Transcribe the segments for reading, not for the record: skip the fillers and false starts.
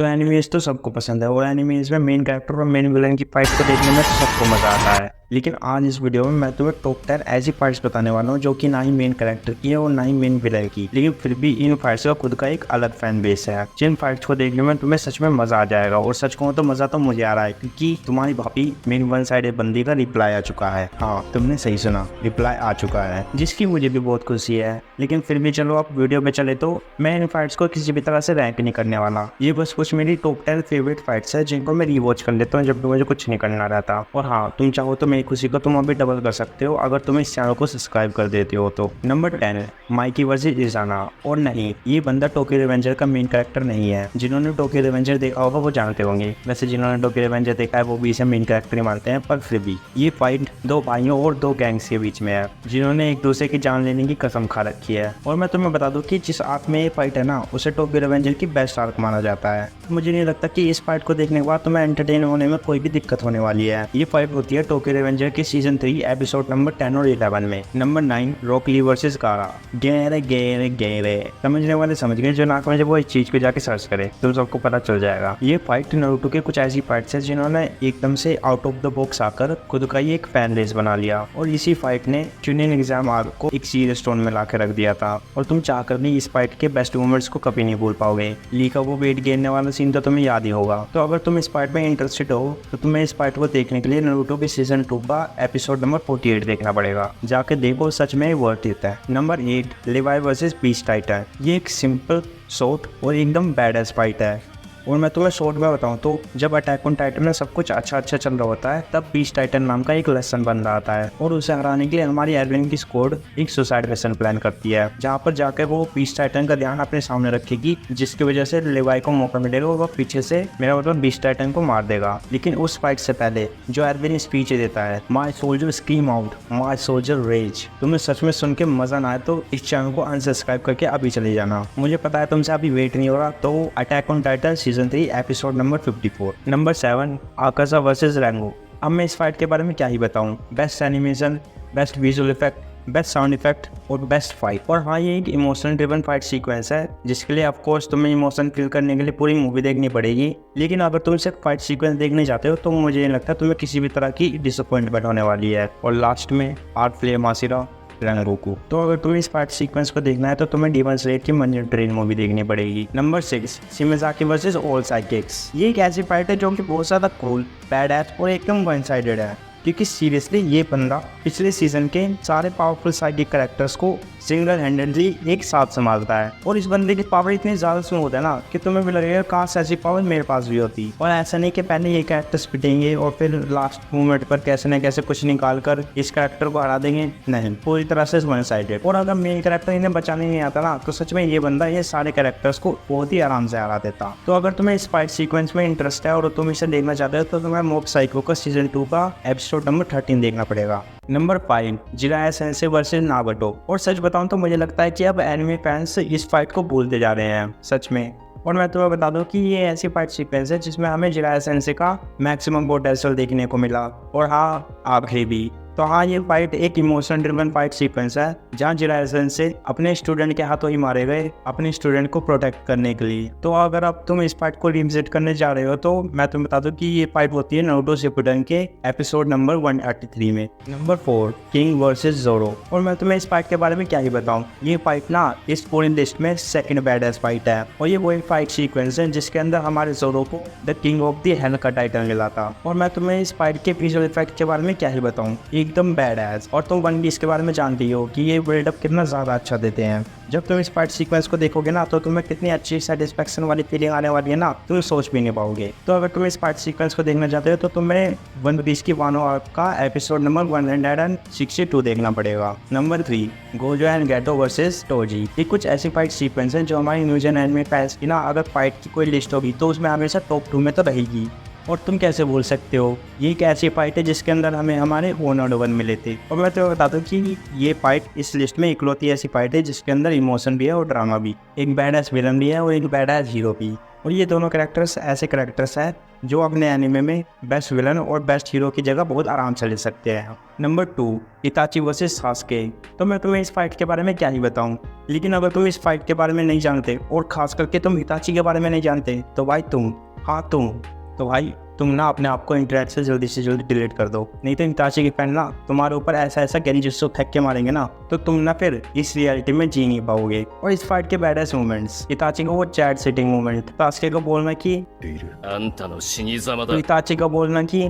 तो एनिमेज तो सबको पसंद है और एनिमेज में मेन कैरेक्टर और मेन विलन की फाइट को देखने में तो सबको मजा आता है। लेकिन आज इस वीडियो में मैं तुम्हें टॉप 10 ऐसी फाइट्स बताने वाला हूँ जो कि ना ही मेन कैरेक्टर की है और ना ही मेन विलन की, लेकिन फिर भी इन फाइट्स का खुद का एक अलग फैन बेस है। जिन फाइट्स को देखने में तुम्हें सच में मजा आ जाएगा, और सच कहूँ तो मजा तो मुझे आ रहा है क्योंकि तुम्हारी भाभी मेन वन साइडेड बंदी का रिप्लाई आ चुका है। हाँ, तुमने सही सुना, रिप्लाई आ चुका है, जिसकी मुझे भी बहुत खुशी है। लेकिन फिर भी चलो अब वीडियो पे चले तो मैं इन फाइट्स को किसी भी तरह से रैंक नहीं करने वाला। ये बस कुछ मेरी टॉप 10 फेवरेट फाइट्स है जिनको मैं रीवॉच कर लेता हूँ जब भी मुझे कुछ नहीं करना रहता। और हाँ, तुम चाहो तो मेरी खुशी को तुम अभी डबल कर सकते हो अगर तुम इस चैनल को सब्सक्राइब कर देते हो तो। Number 10, Mikey versus Izana. और नहीं, ये बंदा टोक्यो रिवेंजर का मेन कैरेक्टर नहीं है। जिन्होंने टोक्यो रिवेंजर देखा होगा वो जानते होंगे। वैसे जिन्होंने टोक्यो रिवेंजर देखा है वो भी इसे मेन कैरेक्टर ही मानते हैं, पर फिर भी ये फाइट दो भाइयों और दो गैंग्स के बीच में है जिन्होंने एक दूसरे की जान लेने की कसम खा रखी है। और मैं तुम्हें बता दूं कि जिस आर्क में ये फाइट है ना, उसे टोक्यो रिवेंजर की बेस्ट आर्क माना जाता है। मुझे नहीं लगता कि इस फाइट को देखने के बाद तुम्हें एंटरटेन होने में कोई भी दिक्कत होने वाली है। ये फाइट होती है टोक्यो रिवेंजर के सीजन 3 एपिसोड नंबर 10 और 11 में। नंबर 9, रॉक ली वर्सेस गारा। गेरे गेरे गेरे, समझने वाले समझ गए, जो ना समझे वो इस चीज को जाके सर्च करे, तुम सबको पता चल जाएगा। ये फाइट नारुतो के कुछ ऐसी फाइट्स है जिन्होंने एकदम से आउट ऑफ द बॉक्स आकर खुद का ही एक फैन बेस बना लिया, और इसी फाइट ने चुनिन एग्जाम आर्क को एक सीरियस स्टोन में ला के रख दिया था। और तुम चाहकर भी इस फाइट के बेस्ट मोमेंट्स को कभी नहीं भूल पाओगे। ली का वो वेट गिरने वाला सीन तो तुम्हें याद ही होगा। तो अगर तुम इस फाइट में इंटरेस्टेड हो तो तुम्हें इस फाइट को देखने के लिए नारुतो के सीजन 2 का एपिसोड नंबर 48 देखना पड़ेगा। जाके देखो, सच में वर्थ इट है। Number 8, लेवाई versus beast Titan. ये एक सिंपल, शॉर्ट और एकदम बैडएस फाइट है। और मैं तुम्हें शॉर्ट में बताऊं तो जब अटैक ऑन टाइटन में सब कुछ अच्छा चल रहा होता है, तब बीस्ट टाइटन नाम का एक लेसन बन रहा आता है, और उसे हराने के लिए हमारी एडविन की स्क्वाड एक सुसाइड मिशन प्लान करती है, जहां पर जाकर वो बीस्ट टाइटन का ध्यान अपने सामने रखेगी, जिसकी वजह से लेवाई को मौका मिलेगा और वो पीछे से मेरा मतलब बीस्ट टाइटन को मार देगा। लेकिन उस फाइट से पहले जो एडविन स्पीच देता है, माई सोल्जर स्क्रीम आउट, माई सोल्जर रेज, तुम्हें सच में सुन के मजा ना आए तो इस चैनल को अनसब्सक्राइब करके अभी चले जाना। मुझे पता है तुमसे अभी वेट नहीं हो रहा, तो attack on Titan season 3 episode number 54। Number 7, Akaza versus Rengoku. अब मैं इस फाइट के बारे में क्या ही बताऊं। Best animation, best visual effect, best sound effect और बेस्ट फाइट। और हाँ, ये एक इमोशनल ड्रिवन फाइट सीक्वेंस है जिसके लिए ऑफ कोर्स तुम्हें इमोशन फील करने के लिए पूरी मूवी देखनी पड़ेगी। लेकिन अगर तुम सिर्फ फाइट सीक्वेंस देखने जाते हो तो मुझे नहीं लगता तुम्हें किसी भी तरह की डिसअपॉइंटमेंट होने वाली है। और लास्ट में आर्ट फ्लेयर मासिरा रंगोकू। तो अगर तुम्हें इस फाइट सीक्वेंस को देखना है तो तुम्हें डीमन स्लेयर की मंजन ट्रेन मूवी देखनी पड़ेगी। Number 6, Shimazaki versus all psychics. ये एक ऐसी फाइट है जो कि बहुत ज़्यादा कूल, बैडएस और एकदम वन साइडेड है, क्योंकि सीरियसली ये बंदा पिछले सीजन के सारे पावरफुल साइकिक कैरेक्टर्स को सिंगल हैंडेडली एक साथ संभालता है। और इस बंदे की पावर इतनी ज़्यादा स्मूथ है ना कि तुम्हें भी लगेगा काश ऐसी पावर मेरे पास भी होती। और ऐसा नहीं कि पहले ये कैरेक्टर्स पिटेंगे और फिर लास्ट मोमेंट पर कैसे न कैसे कुछ निकाल कर इस कैरेक्टर को हरा देंगे, नहीं, पूरी तरह से वन साइडेड। और अगर मेन कैरेक्टर इन्हें बचाने नहीं आता ना, तो सच में ये बंदा ये सारे कैरेक्टर्स को बहुत ही आराम से हरा देता। तो अगर तुम्हें इस फाइट सीक्वेंस में इंटरेस्ट है और तुम इसे देखना चाहते हो तो तुम्हें मॉब साइको का सीजन 2 का एपिसोड नंबर 13 देखना पड़ेगा। Number 5, Jiraiya Sensei versus Naruto. और सच बताऊं तो मुझे लगता है कि अब एनिमे फैंस इस फाइट को भूलते जा रहे हैं, सच में। और मैं तुम्हें बता दूं कि ये ऐसी फाइट सीक्वेंस है जिसमें हमें जिराया सेंसेई का मैक्सिमम पोटेंशियल देखने को मिला, और हाँ, आखिरी भी। तो हाँ, ये फाइट एक इमोशन ड्रिवन फाइट सीक्वेंस है जहाँ जिराया सेंसेई अपने स्टूडेंट के हाथों ही मारे गए अपने स्टूडेंट को प्रोटेक्ट करने के लिए। तो अगर अब तुम इस फाइट को रिविजिट करने जा रहे हो तो मैं तुम्हें बता दूं कि ये फाइट होती है नारुतो शिपुडेन के एपिसोड नंबर 183 में। नंबर 4, किंग वर्सेस ज़ोरो। और मैं तुम्हें इस फाइट के बारे में क्या ही बताऊं, ये फाइट ना इस पूरी लिस्ट में सेकंड बैडेस्ट फाइट है। और ये वो एक फाइट सीक्वेंस है जिसके अंदर हमारे ज़ोरो को the king of the hell का टाइटल मिला था। और मैं तुम्हें इस फाइट के विजुअल इफेक्ट के बारे में क्या ही बताऊं, एकदम बैडएस। और तुम वन पीस के बारे में जानती हो कि ये बिल्डअप कितना ज़्यादा अच्छा देते हैं। जब तुम इस फाइट सीक्वेंस को देखोगे ना, तो तुम्हें कितनी अच्छी सेटिस्फेक्शन वाली फीलिंग आने वाली है ना, तुम सोच भी नहीं पाओगे। तो अगर तुम इस फाइट सीक्वेंस को देखना चाहते हो तो तुम्हें वन पीस की वानो आर्क का एपिसोड नंबर 162 देखना पड़ेगा। Number 3, Gojo and Geto versus Toji. ये कुछ ऐसी फाइट सीक्वेंस है जो हमारी न्यूजन एनिमे फैंस की ना, अगर फाइट की कोई लिस्ट होगी तो उसमें हमेशा टॉप 2 में तो रहेगी। और तुम कैसे बोल सकते हो? ये एक ऐसी फाइट है जिसके अंदर हमें हमारे ओनर वन मिले थे। और मैं तो बताता हूँ कि ये फाइट इस लिस्ट में इकलौती ऐसी फाइट है जिसके अंदर इमोशन भी है और ड्रामा भी, एक बैड एस विलन भी है और एक बैड एस हीरो भी। और ये दोनों कैरेक्टर्स ऐसे कैरेक्टर्स हैं जो अपने एनिमे में बेस्ट विलन और बेस्ट हीरो की जगह बहुत आराम से ले सकते हैं। Number 2, इताची versus Sasuke. तो मैं तुम्हें इस फाइट के बारे में क्या ही बताऊं, लेकिन अगर तुम इस फाइट के बारे में नहीं जानते और खास करके तुम इताची के बारे में नहीं जानते तो भाई तुम ना अपने आप को इंटरनेट से जल्दी डिलीट कर दो, नहीं तो इताची के फैन ना तुम्हारे ऊपर ऐसा गेंजुत्सु फेंक के मारेंगे ना, तो तुम ना फिर इस रियलिटी में जी नहीं पाओगे। और इस फाइट के बैडेस्ट मोमेंट्स, इताची का वो चैट सिटिंग मोमेंट, सास्के को बोलना कि इताची का बोलना कि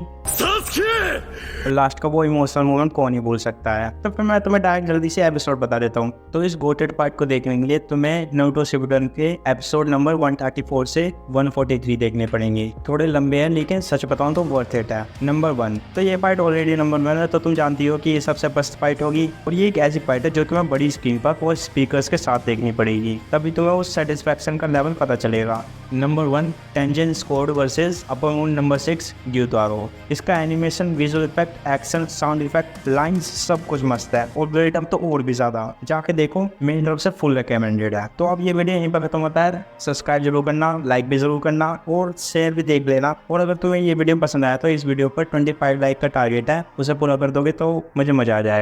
लास्ट का वो इमोशनल मोमेंट कौन ही बोल सकता है। तो फिर मैं तुम्हें डायरेक्ट जल्दी से एपिसोड बता देता हूँ। तो इस गोटेड पार्ट को देखने के लिए तुम्हें नारुतो शिपुडेन के एपिसोड नंबर 134 से 143 देखने पड़ेंगे। थोड़े लंबे हैं लेकिन सच बताऊं तो वर्थ इट है। नंबर 1, तो ये फाइट ऑलरेडी नंबर 1 है, तो तुम जानती हो कि ये सबसे बेस्ट फाइट होगी। और ये एक ऐसी फाइट है जो तुम्हें बड़ी स्क्रीन पर और स्पीकर्स के साथ देखनी पड़ेगी, तभी तुम्हें उस सेटिस्फैक्शन का लेवल पता चलेगा। Number 1, Tengen squad versus upper moon number 6 Gyutaro. इसका animation, visual effect, action, sound effect, lines सब कुछ मस्त है और बिल्डअप तो और भी ज्यादा। जाके देखो, मेरी तरफ से फुल रिकमेंडेड है। तो अब ये वीडियो यहीं पर खत्म होता है। सब्सक्राइब जरूर करना, लाइक भी जरूर करना और शेयर भी देख लेना। और अगर तुम्हें ये वीडियो पसंद आया तो इस वीडियो पर 25 लाइक का टारगेट है, उसे पूरा कर दोगे तो मुझे मजा आ जाएगा।